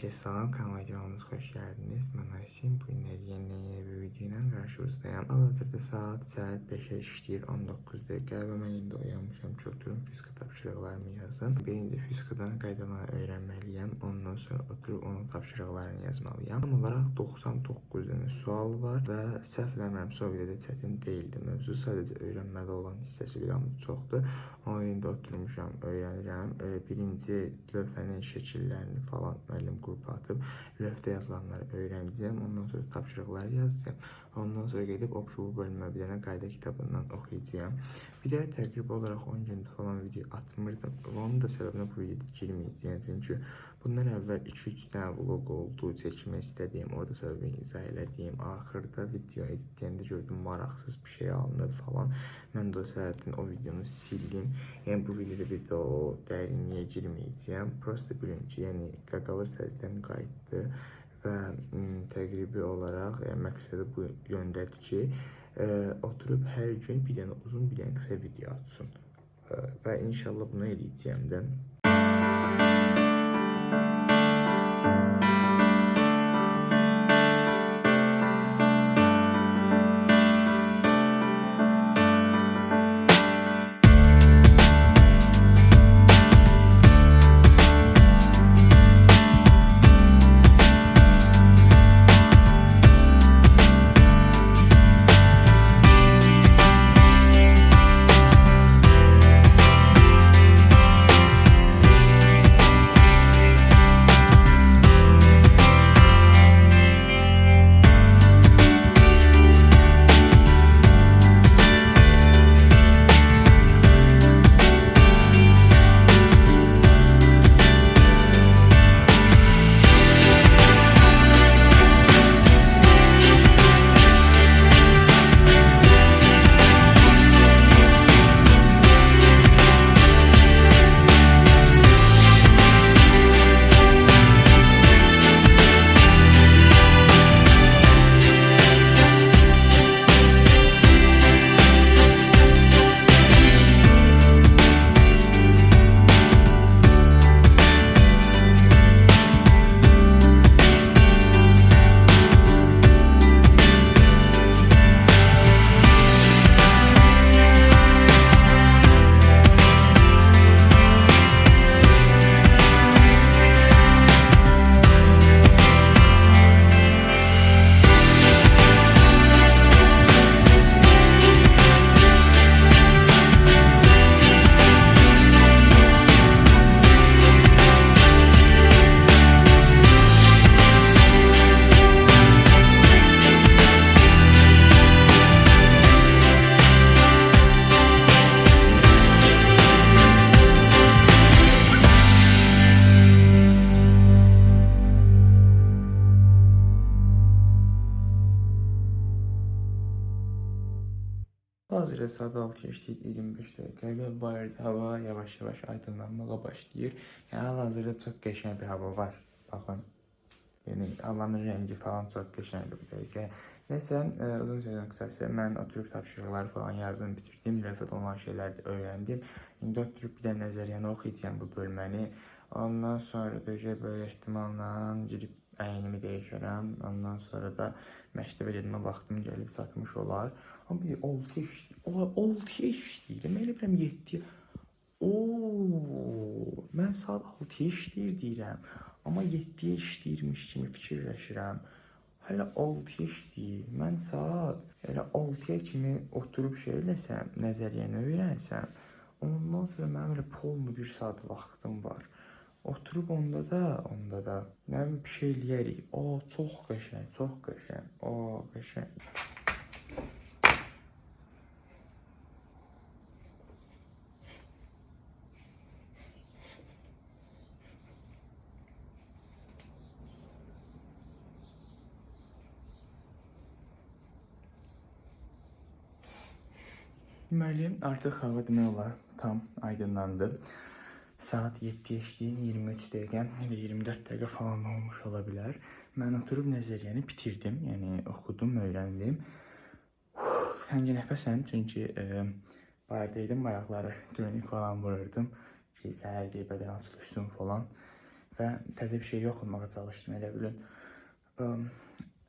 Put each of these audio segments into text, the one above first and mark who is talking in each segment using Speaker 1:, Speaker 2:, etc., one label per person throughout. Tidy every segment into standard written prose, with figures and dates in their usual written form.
Speaker 1: Herkese selam, kanalıma videomuza hoş geldiniz. Ben Aysin. Bugün yeni bir video ile karşınızdayım. Hal-hazırda saat 5'e işləyir, 19 dəqiqə və mən indi uyanmışam. Çoxdurum fizika tapşırıqlarımı yazdım. Birinci fizikadan qaydaları öyrənməliyəm. Ondan sonra oturub onun tapşırıqlarını yazmalıyam. Tam olaraq 99 dənə sual var və səhv eləmirəmsə o videoda çətin değildi mövzu. Sadəcə öyrənməli olan hissəsi biraz çoxdur. Onu indi oturmuşam, öyrənirəm. Birinci lövhənin şəkillərini falan müəllim qrupa atıb lövhədə yazılanları öyrənəcəm. Ondan sonra tapşırıqları yazacağım. Ondan sonra gedib bu bölümə bir dənə qayda kitabından oxuyacağam. Bir də təqrib olaraq 10 gündür falan video atmırdım. Onun da səbəbinə bu videoda girməyəcəyəm. Çünki bundan əvvəl 2-3 dənə vlog oldu, çəkmək istədiyim, orada səbəbini izah elədiyim. Axırda video editləyəndə gördüm maraqsız bir şey alınır falan. Mən də o səbəbdən o videonu sildim. Yəni bu videoda bir də o dərinliyə girməyəcəyəm. Prosta bilin ki, yəni qaqalı təzədən qayıtdı və təqribi olaraq məqsədi bu yöndədir ki, oturub hər gün bir dənə uzun, bir dənə qısa video atsın. Və inşallah bunu eləyəcəyəm də. Hazırda saat 6 işləyir 25 dəqiqə və bayırda hava yavaş-yavaş aydınlanmağa başlayır. Yəni hal-hazırda çox qəşəng bir hava var. Baxın. Yəni havanın rəngi falan çox qəşəngdir bu dəqiqə. Nəsə, uzun sözün qısası mən oturub tapşırıqları falan yazdım, bitirdim. Lövhədə olan şeyləri də öyrəndim. İndi oturub bir də nəzəriyyəni oxuyacağım bu bölməni. Ondan sonra da böyle ehtimalla girib əynimi dəyişərəm. Ondan sonra da məktəbə gedmə vaxtım gəlib çatmış olar. Amma bir 6 işləyirəm. Elə biləm 7. Mən saat 6 işləyir deyirəm. Amma 7 işləyirmiş kimi fikirləşirəm. Hələ 6 işləyir. Mən saat elə 6-ya kimi oturub şey eləsəm, nəzəriyyəni öyrənsəm, ondan sonra mənim elə polnu bir saat vaxtım var. Oturub onda da nə bir şey eləyərik. Çox qəşəng, çox qəşəng. Qəşəng. Deməli, artıq hava demək olar tam aydınlandı. Saat 7 işləyir, 23 dəqiqə və 24 dəqiqə falan olmuş ola bilər. Mən oturub nəzəriyyəni bitirdim, yəni oxudum, öyrəndim. Təngi nəfəsəm, çünki bayırdaydım, ayaqları kronik falan vururdum ki, səhər qeybədən açılışdım falan. və təzə bir şey oxumağa çalışdım, elə bilin.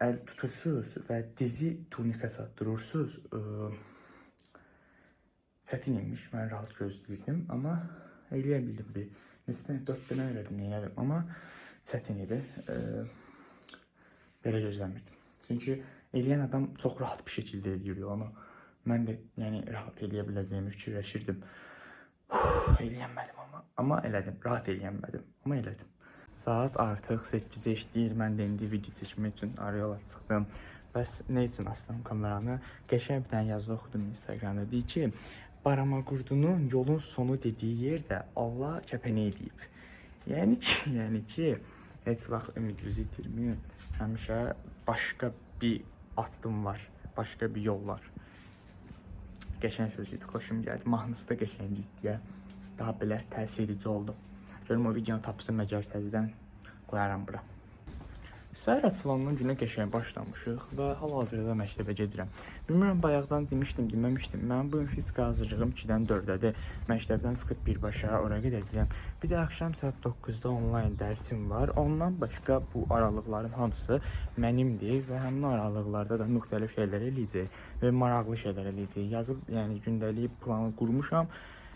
Speaker 1: Əl tutursuz və dizi turnika çatdırırsız. Çətin imiş, mən rahat gözləyirdim, amma eləyə bildim bir. Neçə 4 dənə elədim, neylədim, amma çətin idi. Belə gözləmirdim. Çünki eləyən adam çox rahat bir şəkildə eləyirdi onu. Mən də yəni rahat eləyə biləcəyimi fikirləşirdim. Eləyənmədim amma elədim. Rahat eləyənmədim, amma elədim. Saat artıq 8-ə işləyir. Mən də indi video çəkmək üçün yola çıxdım. Bəs nə üçün açdım kameranı? Qəşəng bir dənə yazı oxudum Instagramda. Deyir ki, Baramaqurdunun yolun sonu dediyi yerdə Allah kəpənək eləyib. Yəni ki, heç vaxt ümidinizi itirməyin. Həmişə başqa bir addım var, başqa bir yol var. Qəşəng söz idi, xoşum gəldi. Mahnısı da qəşəng idi. Daha belə təsir edici oldu. Görüm o videonu tapsın, məgər təzədən qoyaram bura. Səhər açılandan günə qəşəng başlamışıq və hal-hazırda məktəbə gedirəm. Bilmirəm, bayaqdan deməmişdim. Mənim bu gün fizika hazırlığım 2-dən 4-dədir. Məktəbdən çıxıb birbaşa ora gedəcəyəm. Bir də axşam saat 9-da onlayn dərsim var. Ondan başqa bu aralıqların hamısı mənimdir və həmin aralıqlarda da müxtəlif şeylər eləyəcək və maraqlı şeylər eləyəcək. Yazıb, yəni gündəlik planı qurmuşam.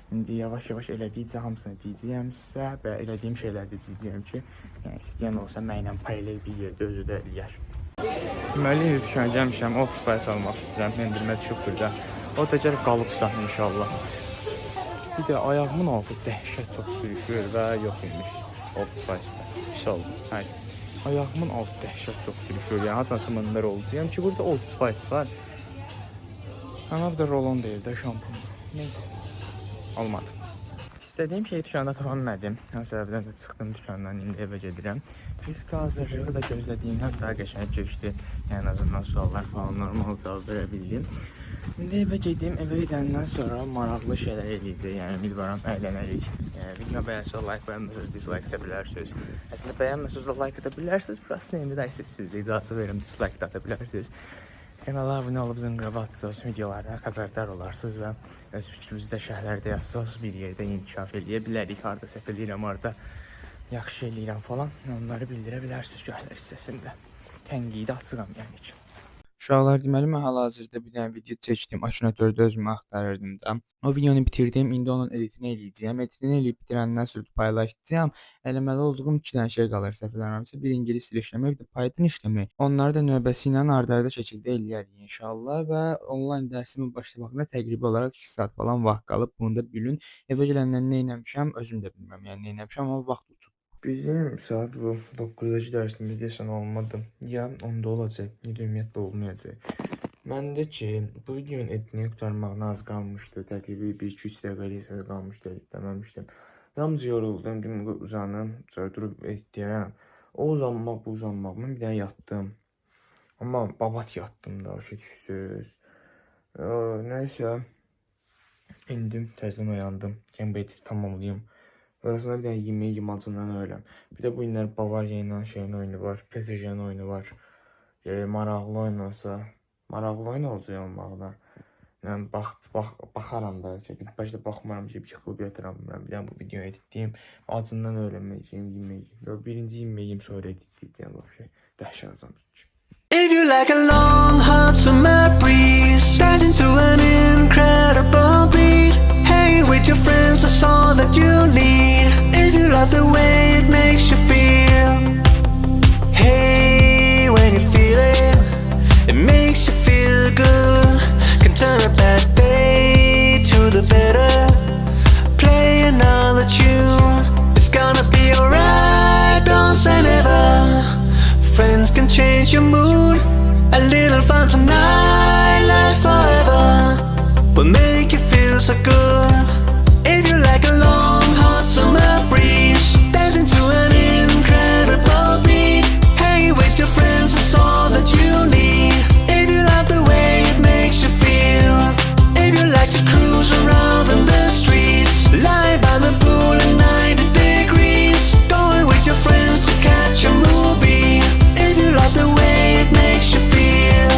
Speaker 1: İndi yavaş-yavaş elədikcə hamısını deyəcəyəm sizə və elədiyim şeyləri də deyəcəyəm ki, yəni istəyən olsa mənimlə paralel bir yerdə özü də eləyər. Deməli, indi dükana gəlmişəm, Old Spice almaq istəyirəm, endirmə düşüb burada. O da gəl qalıbsa inşallah. Bir də ayağımın altı dəhşət çox sürüşür və yox imiş Old Spice-da. Pis oldu, hayır. Ayağımın altı dəhşət çox sürüşür, yəni hatansa mənlər oldu. Deyəm ki, burada Old Spice var. Amma bir də rolon deyil də şampun. Neyse. Olmadı. İstədiyim şeyi dükanda tapa bilmədim. O səbəbdən də çıxdım dükandan, indi evə gedirəm. Fizika hazırlığı da gözlədiyimdən daha qəşəng keçdi. Yəni, en azından suallar falan normal cavab verə bildim. İndi evə gedim, evə gedəndən sonra maraqlı şeylər eləyəcək. Yəni, ümidvaram əylənərik. Video bəyənsə like, bəyənməsəz dislike edə bilərsiniz. Əslində bəyənməsəz də like edə bilərsiniz. Burası indi də sizdə icazə verim, dislike də ata bilərsiniz. Kanala abunə olub zınqırava atsınız, videolardan xəbərdar olarsınız və öz fikrinizi də şərhlərdə yazsınız, bir yerdə inkişaf eləyə bilərik, harada səhv eləyirəm, harada yaxşı eləyirəm falan, onları bildirə bilərsiniz gəhlər hissəsində. Tənqidi açıram yəni ki. Uşaqlar, deməli, mən hal-hazırda bir dənə video çəkdim, Akinatorda özümü axtarırdım da. O videonu bitirdim, indi onun editini eləyəcəyəm. Editini eləyib bitirəndən sonra paylaşacağım. Eləməli olduğum 2 dənə şey qalır səhv eləmirəmsə. Bir ingilis dili işləmək, bir də Python işləmək. Onları da növbəsi ilə arda-arda şəkildə eləyərik inşallah və onlayn dərsimin başlamağına təqribi olaraq 2 saat falan vaxt qalıb. Bunu da bilin. Evə gələndən nə etmişəm, özüm də bilmirəm. Yəni nə etmişəm, amma vaxt uçub. Bizim saat bu 9-dakı dərsimizdə deyəsən olmadı. Ya onda olacaq, ya da ümumiyyətlə olmayacaq. Məndə ki, bu videonun editini qurtarmağına az qalmışdı. Təqribi 1-2-3 dəqiqə qalmışdı, editləməmişdim. Yalnız yoruldum, dedim uzanım, sonra durub editləyərəm. O uzanmaq, bu uzanmaq. Mən bir dənə yatdım. Amma babat yatdım da, şəkilsiz. Nəysə, indim, təzdən oyandım. Gəlin bu editi tamamlayım. Arasında bir dənə yemeği yemacından öyrəm. Bir də bu günlər Bavariya ilə şeyin oyunu var, PSJ'nin oyunu var. Maraqlı oynasa, maraqlı oyun olacaq olmaqda. Yəni, baxaram bəlkə, bəlkə baxmaram ki, yıxılıb yatıram. Bir dənə bu videonu editləyim, acından öyrənməyəcəyim yemeği. Birinci yeməyim, sonra editləyəcəyim bu şey. Dəhşət acam çünki.
Speaker 2: If you like a long hot summer breeze, dives into an incredible beat. Hey, with your friends, that's all that you need. If you love the way it makes you feel. Hey, when you feel it, it makes you feel good. Can turn a bad day to the better. Play another tune, it's gonna be alright, don't say never. Friends can change your mood. A little fun tonight lasts forever. Will make you feel so good. If you like a long hot summer breeze, dance into an incredible beat. Hang with your friends, that's all that you need. If you love the way it makes you feel. If you like to cruise around in the streets, lie by the pool at 90 degrees, going with your friends to catch a movie. If you love the way it makes you feel,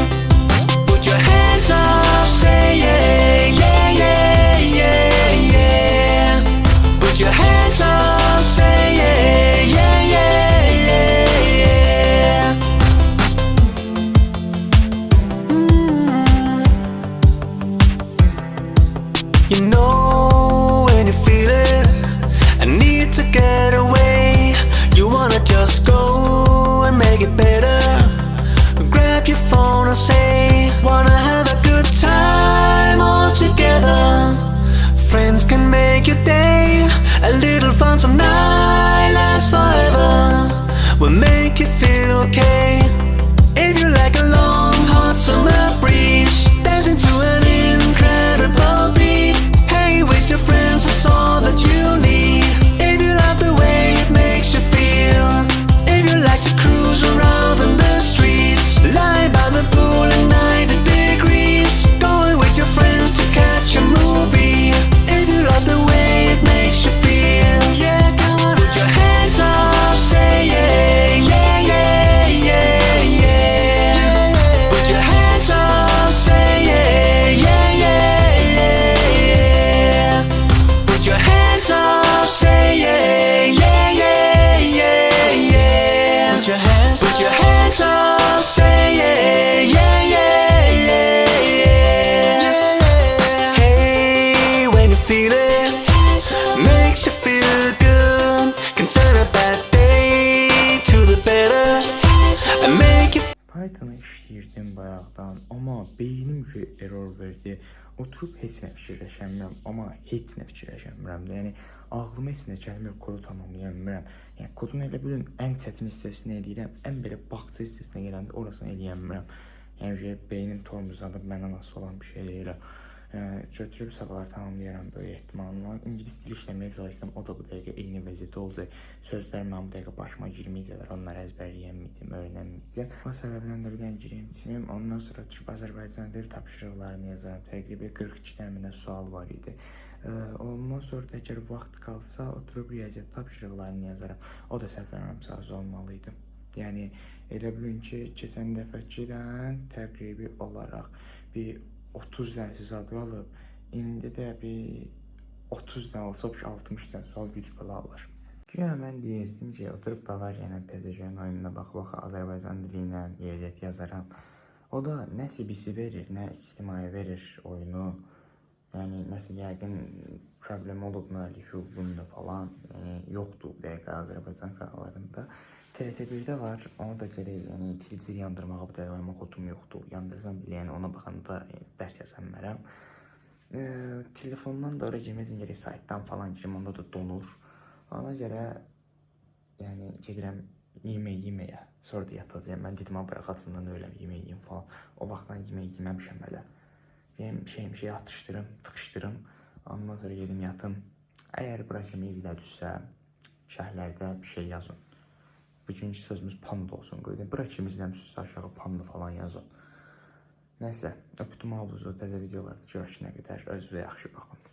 Speaker 2: put your hands up, say yeah, yeah, yeah, wanna say, wanna have a good time all together. Friends can make your day, a little fun tonight lasts forever. Will make you feel okay. If you like a long hot summer breeze, dancing to an incredible beat. Hey, with your friends, that's all that you need. If you love the way it makes you feel, if you like to cruise around in the streets, lie by the pool at 90 degrees, going with your friends to catch a movie. If you love the way it makes you feel, yeah, come on, put your hands up, say yeah, yeah, yeah, yeah, yeah. Put your hands up, say yeah, yeah, yeah, yeah, yeah. Put your hands up, say yeah, yeah, yeah, yeah, yeah. Put your hands up, say yeah, yeah, yeah, yeah, yeah. Hey, when you feel it, makes you feel good, can turn a bad day to the better, and make you
Speaker 1: Python'ı işləyirdim bayaqdan, amma beynim error verdi. Oturub heç nə fikirləşəmirəm, amma heç nə fikirləşəmirəm də. Yəni ağlıma heç nə gəlmir, kodu tamamlaya bilmirəm. Yəni kodun elə bilin ən çətin hissəsini eləyirəm, ən belə bağça hissəsinə gələndə orasını eləyə bilmirəm. Yəni beynim tormozlanıb məndən asılı olan bir şey eləyirəm. Götürüb sabahlar tamamlayaram böyük ehtimalla. İngilis dili işləməyə çalışsam, o da bu dəqiqə eyni vəziyyətdə olacaq. Sözlər mənim bu dəqiqə başıma girməyəcəklər, onları əzbərləyəməyəcəm, öyrənməyəcəm. Bu səbəbdən də bir dənə gireyim çimim, ondan sonra düşüb Azərbaycan dil tapşırıqlarını yazarım. Təqribən 42 dənə sual var idi. Ondan sonra da əgər vaxt qalsa, oturub riyaziyyat tapşırıqlarını yazaram. O da səhvlərimsə az olmalıydı. Yəni elə bilin ki, keçən dəfəkidən təqribi olaraq bir 30 dənə zadı alıb, indi də bir 30 dənə olsa 60 dənə sual güc bela alır. Güya mən deyirdim ki, oturub Bavariya ilə PZJ oyununa bax-bax Azərbaycan dili ilə riyaziyyat yazaram. O da nəsə birisi verir, nə ictimai verir oyunu. Yəni nəsə yəqin problem olub müəllif bunda falan. Yəni yoxdur bu dəqiqə Azərbaycan kanallarında. TRT1-də var, onu da gərək, yəni televizor yandırmağa bu dəqiqə oymaq xotum yoxdur. Yandırsam bile, yəni ona baxanda dərs yazamərəm. Telefondan da oraya girmək üçün gərək saytdan falan girim, onda da donur. Ona görə yəni gedirəm yeməyə, sonra da yatacağım. Mən dedim, buraxatsından öyləm, yemək yiyim falan. O vaxtdan yemək yeməmişəm hələ. Şey atışdırım, tıxışdırım. Ondan sonra gedim yatım. Əgər bura kimi izlə düşsə, şərhlərdə bir şey yazın. İkinci sözümüz panda olsun qoydum. Bura kimi izləmişsiniz, aşağı panda falan yazın. Nəysə, öpdüm havuzu, təzə videolarda görüşünə qədər özünüzə yaxşı baxın.